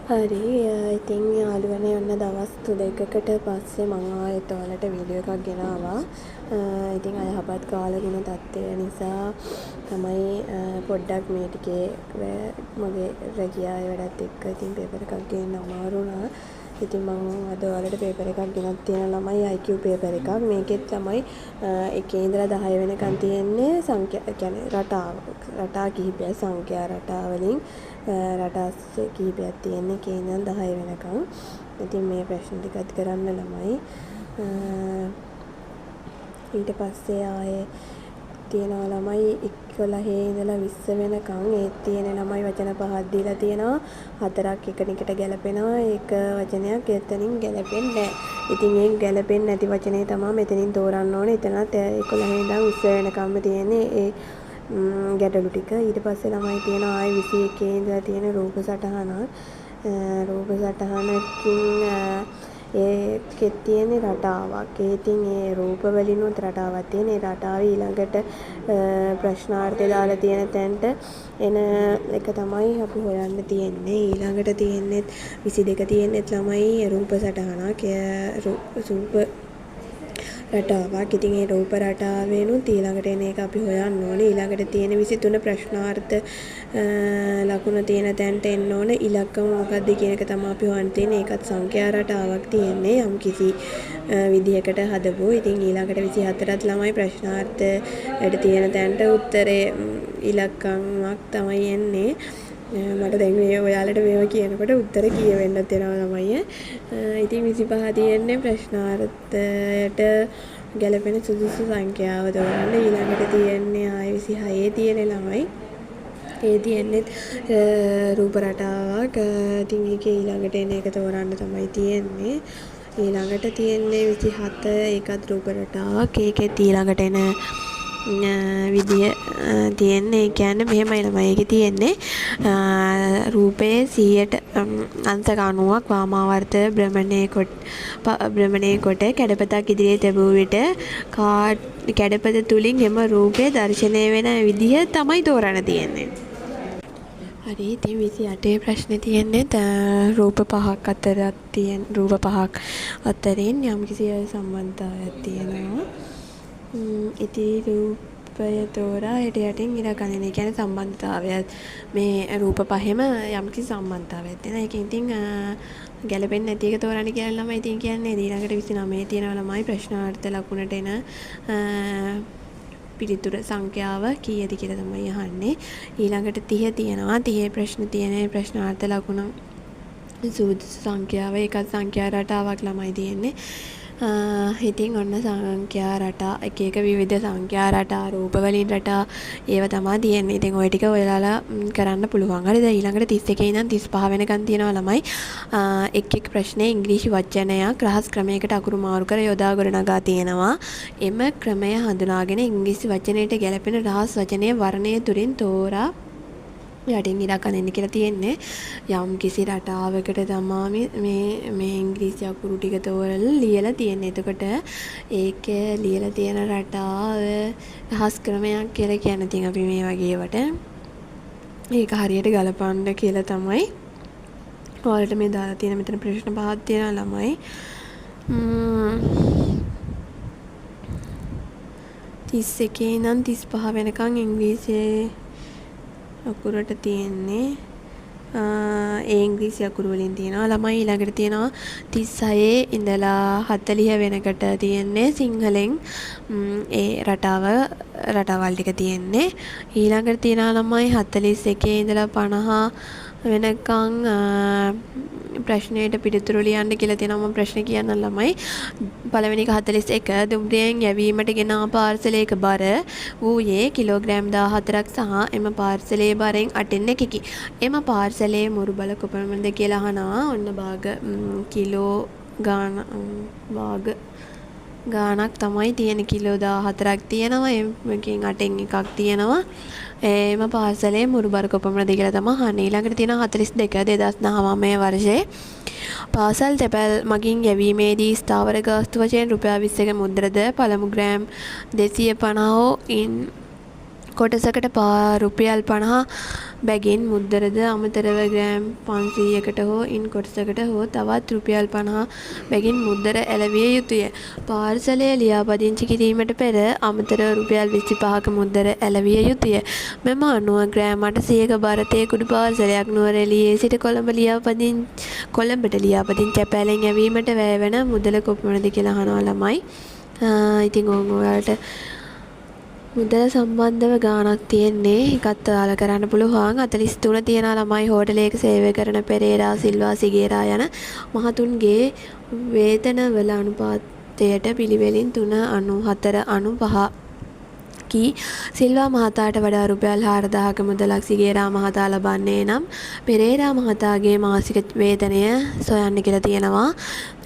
හරි ඉතින් යාළුවනේ ඔන්න දවස් 3කට පස්සේ මම ආයෙත් ඔයාලට වීඩියෝ එකක් ගෙනාවා. ඉතින් අයහපත් කාලගුණ තත්ත්වය නිසා තමයි පොඩ්ඩක් මේ ටිකේ මගේ රැකියාවේ වැඩත් එක්ක ඉතින් පේපර් එකක් ගේන්න අමාරු වුණා. ඉතින් මම අද ඔයාලට පේපර් එකක් ගෙනත් තියෙන ළමයි IQ පේපර් එකක්. මේකෙත් තමයි 1 ඉඳලා 10 වෙනකන් තියෙන්නේ සංඛ්‍යා කියන්නේ රටා කිහිපයක් සංඛ්‍යා රටා වලින් රටා කිහිපයක් තියෙන්නේ 1 ඉඳන් 10 වෙනකන්. ඉතින් මේ ප්‍රශ්න ටිකත් කරන්න ළමයි. ඊට පස්සේ ආයේ තියෙනවා ළමයි 11 ඉඳලා 20 වෙනකන් ඒත් තියෙන ළමයි වචන 5ක් දීලා තියෙනවා. 4ක් එකිනෙකට ගැලපෙනවා. ඒක වචනයක් එතනින් ගැලපෙන්නේ නැහැ. ඉතින් ඒ ගැලපෙන්නේ නැති වචනේ තමයි මෙතනින් තෝරන්න ඕනේ. එතනත් 11 ඉඳන් 20 වෙනකන්ම තියෙන්නේ ඒ ගැටලු ටික. ඊට පස්සේ ළමයි තියෙනවා ආයේ 21 ඉඳලා තියෙන රූප සටහනක්. රූප සටහනකින් ඒකෙත් තියෙන රටාවක්. ඉතින් ඒ රූප වලිනුත් රටාවක් තියෙන. ඒ රටාවේ ඊළඟට ප්‍රශ්නාර්ථය දාලා තියෙන තැනට එන එක තමයි අපි හොයන්න තියෙන්නේ. ඊළඟට තියෙන්නේ 22 තියෙන්නේ ළමයි රූප සටහනක්. රූප රටාවක්. ඉතින් ඒ රූප රටාවෙනුත් ඊළඟට එන එක අපි හොයන්න ඕනේ. ඊළඟට තියෙන 23 ප්‍රශ්නාර්ථ ලකුණු තියෙන තැනට එන්න ඕනේ. ඉලක්කම මොකක්ද කියන එක තමයි අපි හොයන්න තියෙන්නේ. ඒකත් සංඛ්‍යා රටාවක් තියෙන්නේ යම් කිසි විදිහකට හදපුව. ඉතින් ඊළඟට 24ත් ළමයි ප්‍රශ්නාර්ථයට තියෙන තැනට උත්තරේ ඉලක්කමක් තමයි එන්නේ. මට දැන් මේ ඔයාලට මේව කියනකොට උත්තර කියවෙන්නත් වෙනවා ළමයි. ඉතින් 25 තියෙන්නේ ප්‍රශ්නාර්ථයට ගැලපෙන සුදුසු සංඛ්‍යාව තෝරන්න. ඊළඟට තියෙන්නේ ආයෙ 26 තියෙන ළමයි. ඒ තියෙන්නේ රූප රටාවක්. ඉතින් ඒකේ ඊළඟට එන එක තෝරන්න තමයි තියෙන්නේ. ඊළඟට තියෙන්නේ 27 ඒකත් රූප රටාවක්. ඒකෙත් ඊළඟට එන විදිය තියෙන්නේ. ඒ කියන්නේ මෙහෙමයි ළමයි. ඒකේ තියෙන්නේ රූපයේ 100ට අංශක 90ක් වාමාවර්ත භ්‍රමණය කොට කැඩපතක් ඉදිරියේ තැබූ විට කැඩපත තුලින් එම රූපය දැర్శණය වෙන විදිය තමයි තෝරන්න තියෙන්නේ. හරි ඉතින් 28 ප්‍රශ්නේ තියෙන්නේ රූප පහක් අතරක් තියෙන රූප පහක් අතරින් යම්කිසි සම්බන්ධතාවයක් තියෙනවා. ඉතින් රූපය තෝරා යට යටින් ඉර ගණනය කියන්නේ සම්බන්ධතාවය. මේ රූප පහෙම යම්කිසි සම්බන්ධතාවයක් තියෙනවා. ඒකෙන් ඉතින් ගැලපෙන්නේ නැති එක තෝරන්න කියලා ළමයි ඉතින් කියන්නේ. ඊළඟට 29 තියෙනවා ළමයි ප්‍රශ්නාර්ථ ලකුණට එන පිළිතුර සංඛ්‍යාව කීයද කියලා තමයි අහන්නේ. ඊළඟට 30 තියෙනවා. 30 ප්‍රශ්න තියෙන ප්‍රශ්නාර්ථ ලකුණ සුදුසු සංඛ්‍යාව ඒකත් සංඛ්‍යා රටාවක් ළමයි තියෙන්නේ. ඉතින් ඔන්න සංඛ්‍යා රටා එක විවිධ සංඛ්‍යා රටා රූප වලින් රටා ඒව තමයි තියෙන්නේ. ඉතින් ওই ටික ඔයාලා කරන්න පුළුවන්. හරිද? ඊළඟට 31 ඉඳන් 35 වෙනකන් තියෙනවා ළමයි. එක් ප්‍රශ්නේ ඉංග්‍රීසි වචනයක් රහස් ක්‍රමයකට අකුරු මාරු කර යොදා ගොඩනගා තියෙනවා. එම ක්‍රමය හඳුනාගෙන ඉංග්‍රීසි වචනයට ගැලපෙන රහස් වචනයේ වර්ණය තුලින් තෝරා යටින් ඉරක් අනින්න කියලා තියෙන්නේ. යම් කිසි රටාවකට තමයි මේ ඉංග්‍රීසි අකුරු ටික තෝරලා ලියලා තියෙන්නේ. එතකොට ඒකේ ලියලා තියෙන රටාව රහස් ක්‍රමයක් කියලා කියන්නේ. ඉතින් අපි මේ වගේ වට ඒක හරියට ගලපන්න කියලා තමයි ඔයාලට මේ දාලා තියෙන මෙතන ප්‍රශ්න පහක් තියෙනවා ළමයි. 31 ඉඳන් 35 වෙනකන් ඉංග්‍රීසියේ අකුරට තියෙන්නේ ඒ ඉංග්‍රීසි අකුරු වලින් තියෙනවා ළමයි. ඊළඟට තියෙනවා 36 ඉඳලා 40 වෙනකට තියෙන්නේ සිංහලෙන් ඒ රටාවල් ටික තියෙන්නේ. ඊළඟට තියෙනවා ළමයි 41 ඉඳලා 50 වෙනකන් ප්‍රශ්නයට පිළිතුරු ලියන්න කියලා තියෙනවා. මම ප්‍රශ්න කියන්න ළමයි. පළවෙනි එක 41 දුම්රියෙන් යැවීමට ගෙන ආ පාර්සලයක බර වූයේ කිලෝග්‍රෑම් 14ක් සහ එම පාර්සලයේ බරෙන් 8න් එකකි. එම පාර්සලයේ මුරුබල කොපමණද කියලා අහනවා. ඔන්න භාග කිලෝ ගාණක් තමයි තියෙන. කිලෝ 14ක් තියෙනවා. එමකින් 8න් එකක් තියෙනවා. එම පාර්සලයේ මුරුබර කොපමණද කියලා තමයි අහන්නේ. ඊළඟට තියෙනවා 42 2019 වර්ෂයේ පාසල් තැපැල් මගින් යැවීමේදී ස්ථාවර ගාස්තු වශයෙන් රුපියල් 20ක මුද්‍රද පළමු ග්‍රෑම් 250 ඉන් කොටසකට රුපියල් 50 බැගින් මුද්දරද අමතරව ග්‍රෑම් 500කට හෝ ඉන් කොටසකට හෝ තවත් රුපියල් 50 බැගින් මුද්දර ඇලවිය යුතුය. පාර්සලය ලියාපදිංචි කිරීමට පෙර අමතරව රුපියල් 25ක මුද්දර ඇලවිය යුතුය. මෙම අනුව ග්‍රෑම් 800ක බරතේ කුඩු පාර්සලයක් නුවරඑළියේ සිට කොළඹට ලියාපදිංචි ඇපෑලෙන් යැවීමට වැය වෙන මුදල කොපමණද කියලා අහනවා ළමයි. ඉතින් ඔයාලට මුදල සම්බන්ධව ගාණක් තියෙන්නේ එකත් ඔයාලා කරන්න පුළුවන්. 43 තියන ළමයි හෝටලයක සේවය කරන පෙරේරා සිල්වා සිගේරා යන මහතුන්ගේ වේතනවල අනුපාතයට පිළිවෙලින් 3.94.95 කී සිල්වා මහතාට වඩා රුපියල් 4000ක මුදලක් සිගේරා මහතා ලබන්නේ නම් පෙරේරා මහතාගේ මාසික වේතනය සොයන්න කියලා තියෙනවා.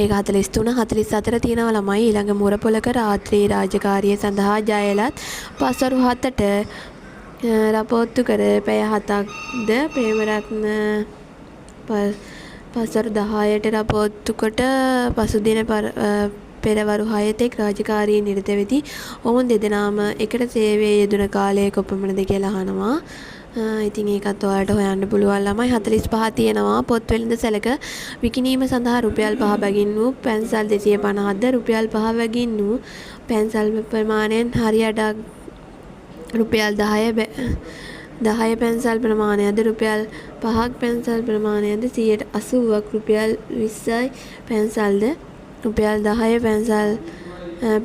ඒක 43 44 තියෙනවා ළමයි. ඊළඟ මුරපොලක රාත්‍රී රාජකාරිය සඳහා ජයලත් පස්වරු 7ට රපෝත්තු කර පැය 7ක්ද ප්‍රේමරත්න පස්වරු 10ට රපෝත්තු කොට පසුදින පෙරවරු 6 තෙක් රාජකාරියේ නිරත වෙති. ඔවුන් දෙදෙනාම එකට සේවයේ යෙදුන කාලය කොපමණද කියලා අහනවා. ඉතින් ඒකත් ඔයාලට හොයන්න පුළුවන් ළමයි. 45 තියෙනවා. පොත් වෙළඳ සැලක විකිණීම සඳහා රුපියල් 5 බැගින් වූ පැන්සල් 250ද රුපියල් 5 බැගින් වූ පැන්සල් ප්‍රමාණයෙන් හරි අඩක් රුපියල් 10 පැන්සල් ප්‍රමාණයද රුපියල් 5ක් පැන්සල් ප්‍රමාණයද 80ක් රුපියල් 20යි පැන්සල්ද රුපියල් 10 පැන්සල්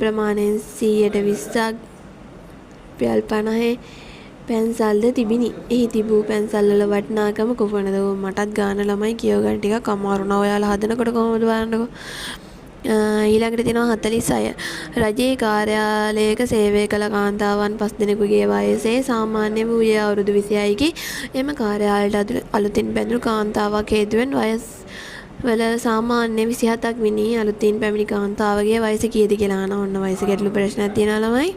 ප්‍රමාණයෙන් 20ක් රුපියල් 50 පැන්සල්ද තිබිනි. එහි තිබූ පැන්සල් වල වටිනාකම කොපමණද? මටත් ගාන ළමයි කියව ගන්න ටිකක් අමාරු නා. ඔයාලා හදනකොට කොහොමද බලන්නකෝ. ඊළඟට තියෙනවා 46. රජයේ කාර්යාලයක සේවය කළ කාන්තාවන් 5 දෙනෙකුගේ වයසේ සාමාන්‍ය වූයේ අවුරුදු 26කි. එම කාර්යාලයට අලුතින් බැඳුණු කාන්තාවක් හේතුවෙන් වයස් වල සාමාන්‍ය 27ක් විනි අලුතින් පැමිණි කාන්තාවගේ වයස කීයද කියලා අහන ඔන්න වයස ගැටළු ප්‍රශ්නයක් තියෙනවා ළමයි.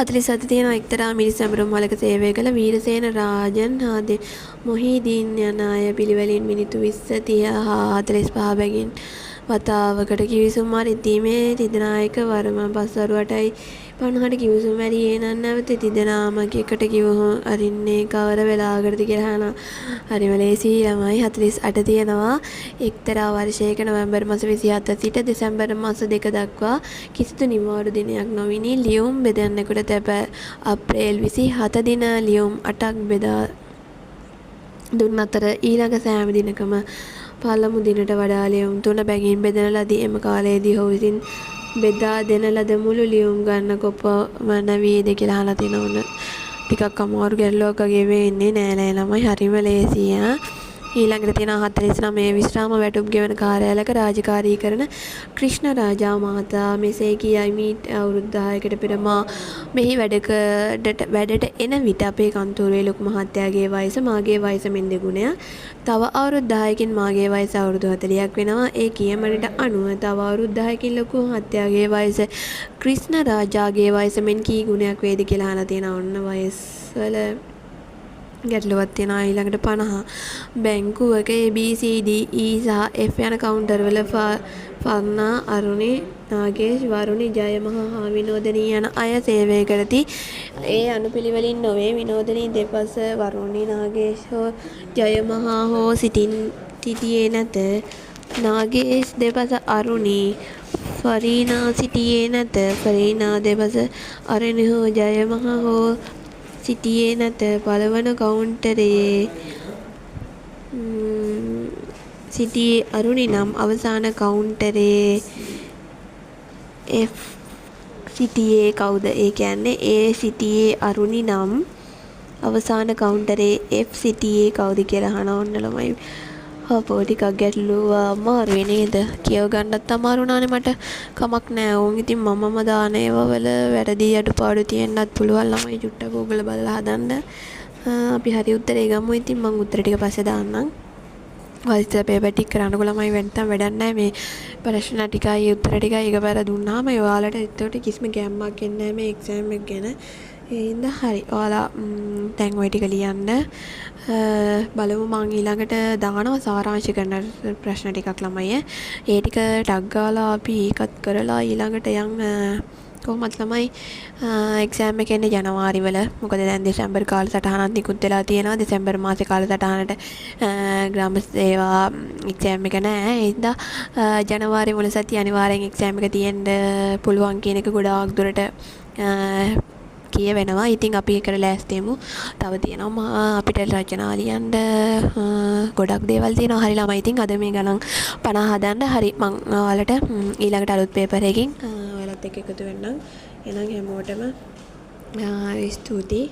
47 තියෙනවා එක්තරා මිනිස් ඇමරුම් වලක සේවය කළ වීරසේන රාජන් හා මොහිදීන් යන අය පිළිවෙලින් මිනිත්තු 20 30 හා 45 බැගින් වතාවකට කිවිසුම් මාරිද්දීමේ තිදෙනායක වරම පස්වරු 8:50ට කිවිසුම් මැරියේ නම් නැවත තිදෙනාම එකට කිව්වහො අරින්නේ කවර වෙලාවකටද කියලා අහනවා. හරිම ලේසි ළමයි. 48 තියෙනවා එක්තරා වර්ෂයක නොවැම්බර් මාස 27 සිට දෙසැම්බර් මාස 2 දක්වා කිසිදු නිවාඩු දිනයක් නොවිනි ලියුම් බෙදන්නෙකුට තැප අප්‍රේල් 27 දින ලියුම් 8ක් බෙදා දුන් අතර ඊළඟ සෑම දිනකම පළමු දිනට වඩා ලියුම් 3 බැගින් බෙදන ලදී. එම කාලයේදී ඔහු විසින් බෙදා දෙන ලද මුළු ලියුම් ගන්න කොපමණ වේද කියලා අහලා තිනවන. ටිකක් අමාරු ගැටලුවක් වගේ වෙන්නේ නෑ ළමයි. හරිම ලේසි. ඊළඟට තියෙනවා 49 විශ්‍රාම වැටුප් ගෙවන කාර්යාලයක රාජකාරී කරන ක්‍රිෂ්ණ රාජා මහතා මෙසේ කියයි. මීට අවුරුදු 10කට පෙර මා මෙහි වැඩට එන විට අපේ කන්තෝරුවේ ලොකු මහත්තයාගේ වයස මාගේ වයස මෙන් දෙගුණයක්. තව අවුරුදු 10කින් මාගේ වයස අවුරුදු 40ක් වෙනවා. ඒ කියමනට අනුව තව අවුරුදු 10කින් ලොකු මහත්තයාගේ වයස ක්‍රිෂ්ණ රාජාගේ වයස මෙන් කී ගුණයක් වේද කියලා අහලා තියෙනවා. ඔන්න වයස් වල ගැටලුවක් තියෙනවා. ඊළඟට 50 බැංකුවක ABCD E සහ F යන කවුන්ටර් වල ෆර්නා අරුණි නාගේෂ් වරුණි ජයමහා හා විනෝදනී යන අය සේවය කරති. ඒ අනුපිළිවෙලින් නොවේ. විනෝදනී දෙපස වරුණි නාගේෂ් හෝ ජයමහා හෝ සිටියේ නැත. නාගේෂ් දෙපස අරුණි ෆරීනා සිටියේ නැත. ෆරීනා දෙපස අරුණි හෝ ජයමහා හෝ සිටියේ නැත. පළවන කවුන්ටරයේ සිටියේ අරුණි නම් අවසාන කවුන්ටරයේ F සිටියේ කවුද? ඒ කියන්නේ A සිටියේ අරුණි නම් අවසාන කවුන්ටරයේ F සිටියේ කවුද කියලා අහනවා. ඔන්න ළමයි හපෝ ටිකක් ගැටලුව අමාරුයි නේද? කියව ගන්නත් අමාරු නානේ මට. කමක් නෑ. ඕන් ඉතින් මමම දාන ඒවා වල වැරදි අඩුපාඩු තියෙන්නත් පුළුවන්. ළමයි චුට්ටක් Google බලලා හදන්න. අපි හරි උත්තරේ ගමු. ඉතින් මම උත්තර ටික පස්සේ දාන්නම්. වයිස් පේපර් ටික කරන්නකො ළමයි වෙන්ටම් වැඩක් නෑ. මේ ප්‍රශ්න ටිකයි උත්තර ටිකයි එකපාර දුන්නාම ඔයාලට ඒකට කිසිම ගැම්මක් එන්නේ නෑ මේ එක්සෑම් එක ගැන. ඒ හින්දා හරි. ඔයාලා දැන් ওই ටික ලියන්න. බලමු මං ඊළඟට දානවා සාරාංශ කරන ප්‍රශ්න ටිකක් ළමයි. ඒ ටික ටග් ගාලා අපි ඒකත් කරලා ඊළඟට යන් කොහොමත් ළමයි එක්සෑම් එක එන්නේ ජනවාරි වල. මොකද දැන් දෙසැම්බර් කාලසටහනත් නිකුත් වෙලා තියෙනවා. දෙසැම්බර් මාසේ කාලසටහනට ග්‍රාම සේවා එක්සෑම් එක නැහැ. ඒ හින්දා ජනවාරි මුල සතිය අනිවාර්යෙන් එක්සෑම් එක තියෙන්න පුළුවන් කියන එක ගොඩාක් දුරට කියවෙනවා. ඉතින් අපි ඒකට ලෑස්ති වෙමු. තව තියෙනවා අපිට රචනා ලියන්න ගොඩක් දේවල් තියෙනවා. හරි ළමයි. ඉතින් අද මේ ගණන් 50 හදන්න. හරි මං ඔයාලට ඊළඟට අලුත් පේපර් එකකින් ඔයාලත් එක්ක එකතු වෙන්නම්. එහෙනම් හැමෝටම ස්තුතියි.